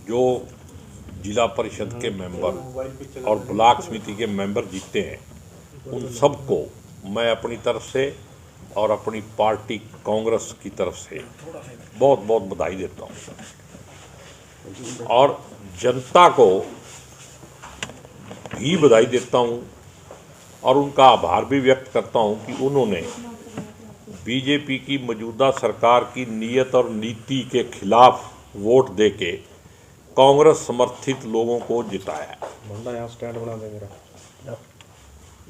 जो जिला परिषद के मेंबर और ब्लॉक समिति के मेंबर जीते हैं, उन सबको मैं अपनी तरफ से और अपनी पार्टी कांग्रेस की तरफ से बहुत बहुत बधाई देता हूँ और जनता को भी बधाई देता हूँ और उनका आभार भी व्यक्त करता हूँ कि उन्होंने बीजेपी की मौजूदा सरकार की नीयत और नीति के खिलाफ वोट देके कांग्रेस समर्थित लोगों को जिताया।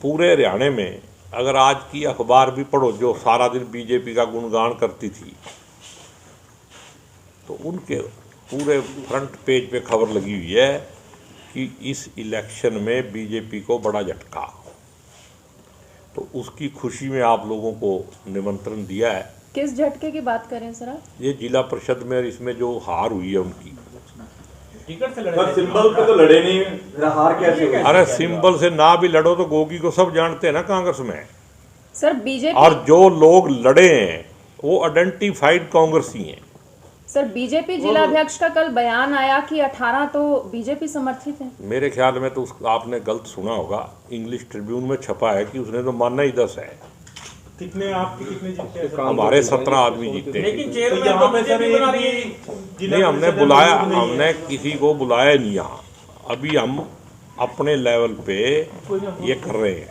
पूरे हरियाणा में अगर आज की अखबार भी पढ़ो जो सारा दिन बीजेपी का गुणगान करती थी, तो उनके पूरे फ्रंट पेज पे खबर लगी हुई है कि इस इलेक्शन में बीजेपी को बड़ा झटका। तो उसकी खुशी में आप लोगों को निमंत्रण दिया है। किस झटके की बात करें सर आप? ये जिला परिषद में इसमें जो हार हुई है उनकी। टिकट से लड़े, सिंबल पे तो लड़े नहीं, हार कैसे हुई? अरे सिंबल से ना भी लड़ो तो गोगी को सब जानते हैं ना कांग्रेस में। सर बीजेपी और जो लोग लड़े हैं वो आइडेंटिफाइड कांग्रेसी हैं। सर बीजेपी जिला अध्यक्ष का कल बयान आया कि 18 तो बीजेपी समर्थित है। मेरे ख्याल में तो आपने गलत सुना होगा। इंग्लिश ट्रिब्यून में छपा है कि उसने तो मानना ही 10 है। कितने आपके कितने जीते हैं? हमारे 17 आदमी जीते हैं। लेकिन चेयरमैन तो बीजेपी बना रही है। नहीं, हमने बुलाया, हमने किसी को बुलाया नहीं यहाँ। अभी हम अपने लेवल पे ये कर रहे हैं।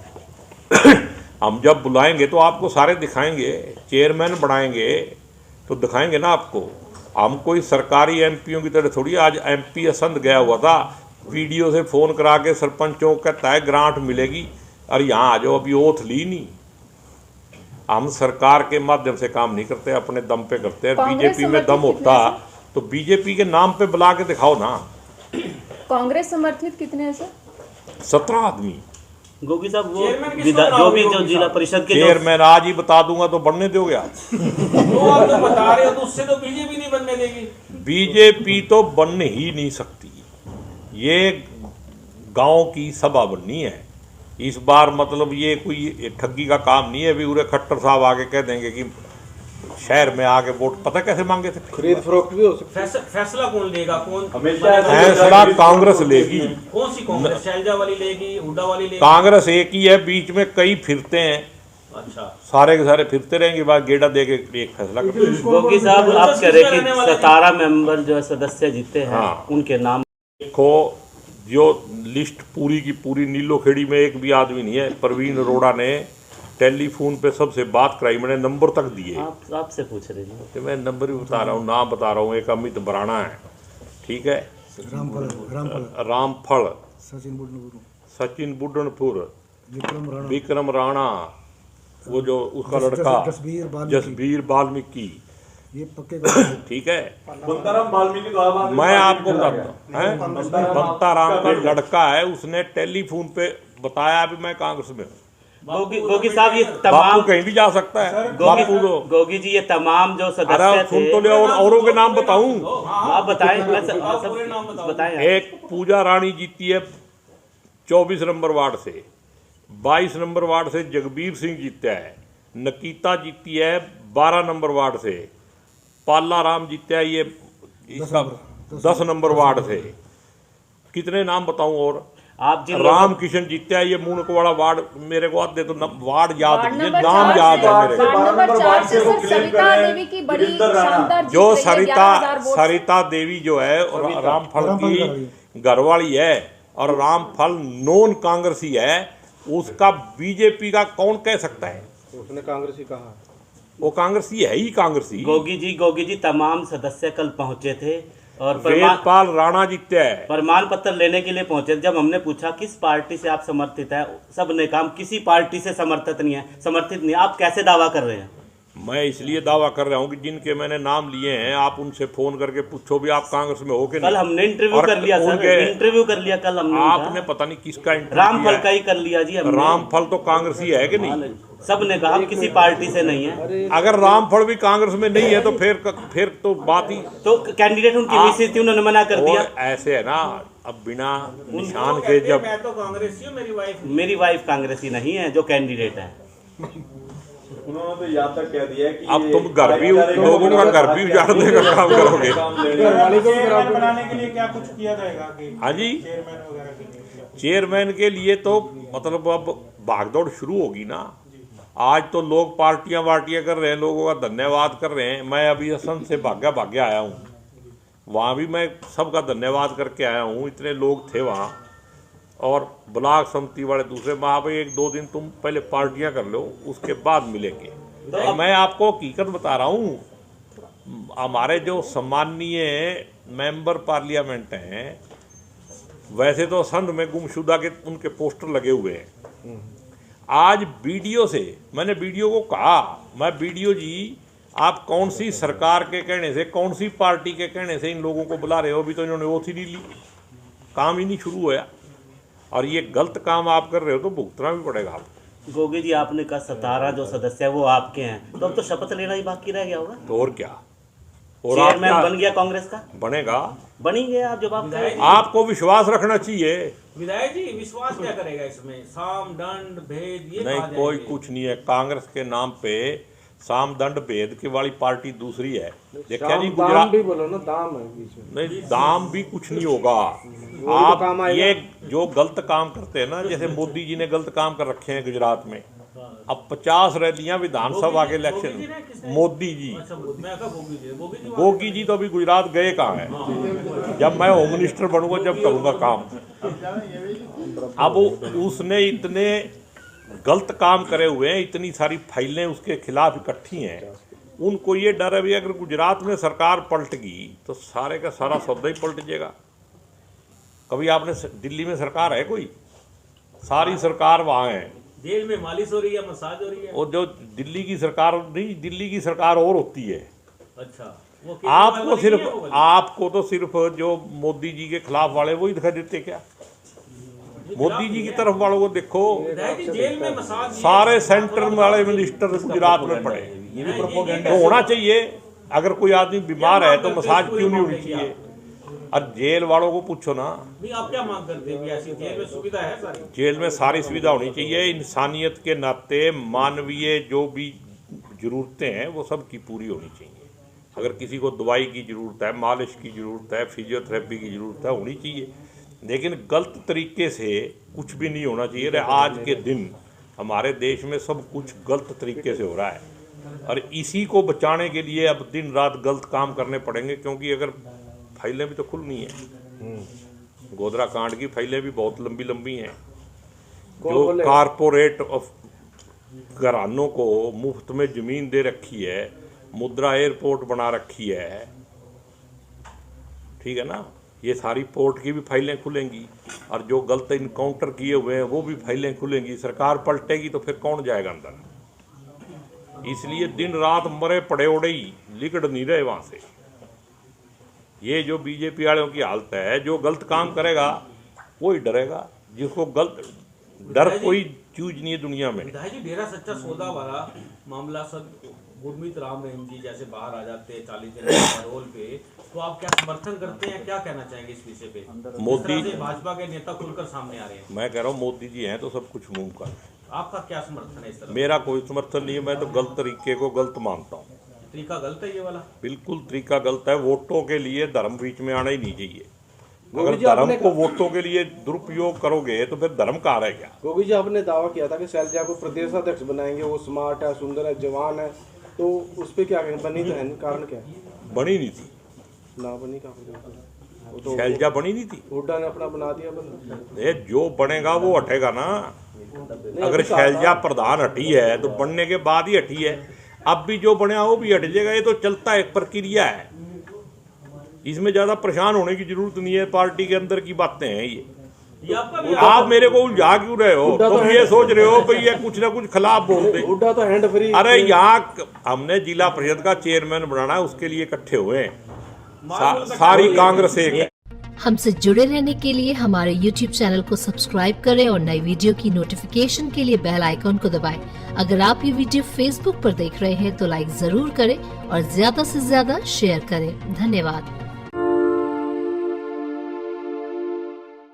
हम जब बुलाएंगे तो आपको सारे दिखाएंगे, चेयरमैन बनाएंगे तो दिखाएंगे ना आपको। हम कोई सरकारी एमपीओ की तरह थोड़ी। आज एमपी असंध गया हुआ था, वीडियो से फ़ोन करा के सरपंचों कहता है ग्रांट मिलेगी, और यहाँ आ जाओ, अभी ओथ ली नहीं। हम सरकार के माध्यम से काम नहीं करते, अपने दम पे करते हैं। बीजेपी में दम होता तो बीजेपी के नाम पे बुला के दिखाओ ना। कांग्रेस समर्थित कितने हैं सर? 17 आदमी। गोगी साहब जो भी जो जिला परिषद के चेयरमैन आज ही बता दूंगा तो बनने दोगे आज? तो आप तो बता रहे हो तो उससे तो बीजेपी नहीं बनने देगी। बीजेपी तो बन ही नहीं सकती। ये गांव की सभा बननी है इस बार। मतलब ये कोई ठगी का काम नहीं है। अभी उरे खट्टर साहब आगे कह देंगे कि शहर में आके वोट पता कैसे मांगे थे। खरीद फरोख्त भी हो सकती है। फैसला कौन लेगा? कौन फैसला कांग्रेस लेगी। कौन सी कांग्रेस? शैलजा वाली लेगी, हुड्डा वाली लेगी? कांग्रेस एक ही है, बीच में कई फिरते हैं। अच्छा, सारे के सारे फिरते रहेंगे, बाद गेड़ा दे के एक फैसला कर। गोगी साहब आप कह रहे कि 17 मेंबर जो सदस्य जीते हैं, हाँ। उनके नाम देखो, जो लिस्ट पूरी की पूरी नीलोखेड़ी में एक भी आदमी नहीं है। प्रवीण अरोड़ा ने टेलीफोन पे सबसे बात कराई, मैंने नंबर तक दिए। आपसे पूछ रहे हैं तो मैं नंबर भी बता रहा हूँ, नाम बता रहा हूँ। एक अमित बराना है, ठीक है, रामफल, सचिन बुड्ढनपुर, विक्रम राणा, वो जो उसका लड़का जसबीर वाल्मीकि, ये पक्के ठीक है। बंताराम वाल्मीकि को मैं आपको बताता हूँ, बंताराम का लड़का है, उसने टेलीफोन पे बताया अभी मैं कांग्रेस में हूँ। गोगी साहब ये तमाम कहीं भी जा सकता है। बापू तो गोगी जी ये तमाम जो सदस्य सुन तो ले, और औरों के नाम बताऊं? आप बताएं, बताएं। एक पूजा रानी जीती है 24 नंबर वार्ड से, 22 नंबर वार्ड से जगबीर सिंह जीता है, नकीता जीती है 12 नंबर वार्ड से, पाला राम जीता है ये इसका 10 नंबर वार्ड से। कितने नाम बताऊं? और आप राम किशन जीता है ये मूनकवाड़ा वार्ड। मेरे को आते तो वार्ड याद नहीं, नाम याद है मेरे को। जो सरिता देवी जो है रामफल की घरवाली है और रामफल नॉन कांग्रेसी है, उसका बीजेपी का कौन कह सकता है? उसने कांग्रेसी कहा, वो कांग्रेसी है ही कांग्रेसी। गोगी जी तमाम सदस्य कल पहुंचे थे और वेदपाल राणा जीते हैं, प्रमाण पत्र लेने के लिए पहुंचे। जब हमने पूछा किस पार्टी से आप समर्थित है, सब ने कहा किसी पार्टी से समर्थित नहीं। आप कैसे दावा कर रहे हैं? मैं इसलिए दावा कर रहा हूँ कि जिनके मैंने नाम लिए हैं आप उनसे फोन करके पूछो भी आप कांग्रेस में हो के नहीं। कल हमने इंटरव्यू कर लिया सर, इंटरव्यू कर लिया कल हमने। आपने पता नहीं किसका इंटरव्यू? रामफल का ही कर लिया जी हमने। रामफल तो कांग्रेसी है कि नहीं? सब ने कहा किसी पार्टी से नहीं है। अगर रामफल भी कांग्रेस में नहीं है तो फिर तो बात ही तो कैंडिडेट उनकी मिसेज थी, उन्होंने मना कर दिया। ऐसे है ना, अब बिना निशान के जब मैं तो कांग्रेसी हूँ, मेरी वाइफ कांग्रेसी नहीं है जो कैंडिडेट है। उन्होंने तो यहाँ तक कह दिया कि अब तुम घर भी लोगों का घर भी उजाड़ने का काम करोगे। चेयरमैन बनाने के लिए क्या कुछ किया जाएगा कि हाँ जी, चेयरमैन वगैरह के लिए? चेयरमैन के लिए तो मतलब अब भागदौड़ शुरू होगी ना। आज तो लोग पार्टियां कर रहे हैं, लोगों का धन्यवाद कर रहे हैं। मैं अभी असम से भाग्य आया हूँ, वहाँ भी मैं सबका धन्यवाद करके आया हूँ। इतने लोग थे वहाँ, और ब्लॉक समिति वाले दूसरे वहाँ पे 1-2 दिन तुम पहले पार्टियां कर लो, उसके बाद मिलेंगे। तो मैं आपको हकीकत बता रहा हूँ, हमारे जो सम्माननीय मेंबर पार्लियामेंट हैं, वैसे तो संघ में गुमशुदा के उनके पोस्टर लगे हुए हैं। आज बीडीओ से मैंने बीडीओ को कहा, मैं बीडीओ जी आप कौन सी सरकार के कहने से, कौन सी पार्टी के कहने से इन लोगों को बुला रहे हो? अभी तो इन्होंने ओथ ही नहीं ली, काम ही नहीं शुरू हुआ, और ये गलत काम आप कर रहे हो तो भुगतना भी पड़ेगा आपको। गोगी जी, आपने कहा 17 जो सदस्य है वो आपके हैं, तो अब तो शपथ लेना ही बाकी रह गया होगा। तो और क्या, और चेयरमैन बन गया कांग्रेस का, बनेगा, बन ही गया। आप जवाब दें। आपको विश्वास रखना चाहिए। विधायक जी विश्वास क्या करेगा इसमें? साम दंड भेद ये नहीं, कहा कोई जाएंगे। कुछ नहीं है। कांग्रेस के नाम पे साम दंड भेद की वाली पार्टी दूसरी है। देखा नहीं गुजरात भी बोलो ना, दाम है बीच में। नहीं, दाम भी कुछ नहीं होगा। काम आप आएगा। ये जो गलत काम करते हैं ना, जैसे मोदी जी ने गलत काम कर रखे हैं गुजरात में, अब 50 रैलियां विधानसभा के इलेक्शन, मोदी जी, अच्छा, मैं कहा गोगी जी गोगी जी तो अभी गुजरात गए कहाँ हैं? जब मैं होम मिनिस्टर बनूंगा जब करूंगा काम। अब उसने इतने गलत काम करे हुए हैं, इतनी सारी फाइलें उसके खिलाफ इकट्ठी हैं, उनको ये डर है भी अगर गुजरात में सरकार पलट गई तो सारे का सारा सौदा ही पलट जाएगा। कभी आपने दिल्ली में सरकार है कोई? सारी सरकार वहाँ है। जेल में मालिश हो रही है, मसाज हो रही है। और जो दिल्ली की सरकार नहीं, दिल्ली की सरकार और होती है। अच्छा, वो केजरीवाल आपको वाली सिर्फ नहीं है वो वाली? आपको तो सिर्फ जो मोदी जी के खिलाफ वाले वो ही दिखाई देते क्या? मोदी जी की तरफ वालों को देखो, विधायक जी, जेल में मसाज सारे सेंटर वाले मिनिस्टर गुजरात में पड़े। तो होना चाहिए, अगर कोई आदमी बीमार है तो मसाज क्यों नहीं होनी चाहिए? और जेल वालों को पूछो ना, नहीं, आप क्या मांग करते हैं? ऐसी जेल में सुविधा है सारी? जेल में सारी सुविधा होनी चाहिए। इंसानियत के नाते मानवीय जो भी जरूरतें हैं वो सब की पूरी होनी चाहिए। अगर किसी को दवाई की ज़रूरत है, मालिश की ज़रूरत है, फिजियोथेरेपी की ज़रूरत है, होनी चाहिए। लेकिन गलत तरीके से कुछ भी नहीं होना चाहिए। आज के दिन हमारे देश में सब कुछ गलत तरीके से हो रहा है, और इसी को बचाने के लिए अब दिन रात गलत काम करने पड़ेंगे, क्योंकि अगर फाइलें भी तो खुलनी है। गोधरा कांड की फाइलें भी बहुत लंबी लंबी हैं। जो कारपोरेट ऑफ घरानों को मुफ्त में ज़मीन दे रखी है, मुद्रा एयरपोर्ट बना रखी है, ठीक है ना, ये सारी पोर्ट की भी फाइलें खुलेंगी, और जो गलत इनकाउंटर किए हुए हैं वो भी फाइलें खुलेंगी। सरकार पलटेगी तो फिर कौन जाएगा अंदर? इसलिए दिन रात मरे पड़े उड़े ही लिकड़ नहीं रहे वहाँ से। ये जो बीजेपी वालों की हालत है, जो गलत काम करेगा वो ही डरेगा, जिसको गलत डर कोई चीज नहीं है दुनिया में। विधायक जी, डेरा सच्चा सौदा वाला मामला, सब गुरमीत राम रहीम जी जैसे बाहर आ जाते हैं 40 दिन पैरोल पे, तो आप क्या समर्थन करते हैं? क्या कहना चाहेंगे इस विषय पे? मोदी, भाजपा के नेता खुलकर सामने आ रहे हैं। मैं कह रहा हूँ मोदी जी हैं तो सब कुछ मुमकिन है। आपका क्या समर्थन है इस तरह? मेरा कोई समर्थन नहीं है, मैं तो गलत तरीके को गलत मानता हूँ। तरीका गलत है ये वाला? बिल्कुल तरीका गलत है। वोटों के लिए धर्म बीच में आना ही नहीं चाहिए। अगर धर्म को वोटों के लिए दुरुपयोग करोगे तो फिर धर्म कहाँ रह गया? गोगी जी, आपने दावा किया था कि शैलजा को प्रदेश अध्यक्ष बनाएंगे, वो स्मार्ट है, सुंदर है, जवान है, तो उस पर क्या कहेंगे? बनी तो है नहीं, कारण क्या है? बनी नहीं थी ना बनी कहाँ? तो शैलजा बनी नहीं थी। हुड्डा ने अपना बना दिया बंदा। ये जो बनेगा वो हटेगा ना। अगर शैलजा प्रधान हटी है तो बनने के बाद ही हटी है। अब भी जो बना वो भी हट जाएगा। ये तो चलता है, एक प्रक्रिया है, इसमें ज्यादा परेशान होने की जरूरत नहीं है। पार्टी के अंदर की बातें हैं ये। आप मेरे को उलझा क्यों रहे हो? तुम ये सोच रहे हो कि ये कुछ ना कुछ खिलाफ बोलते। हुड्डा तो हैंड फ्री। अरे यहाँ हमने जिला परिषद का चेयरमैन बनाना है, उसके लिए इकट्ठे हुए हैं। सारी कांग्रेस एक है। हमसे जुड़े रहने के लिए हमारे YouTube चैनल को सब्सक्राइब करें और नई वीडियो की नोटिफिकेशन के लिए बेल आइकॉन को दबाएं। अगर आप ये वीडियो Facebook पर देख रहे हैं तो लाइक जरूर करें और ज्यादा से ज्यादा शेयर करें। धन्यवाद।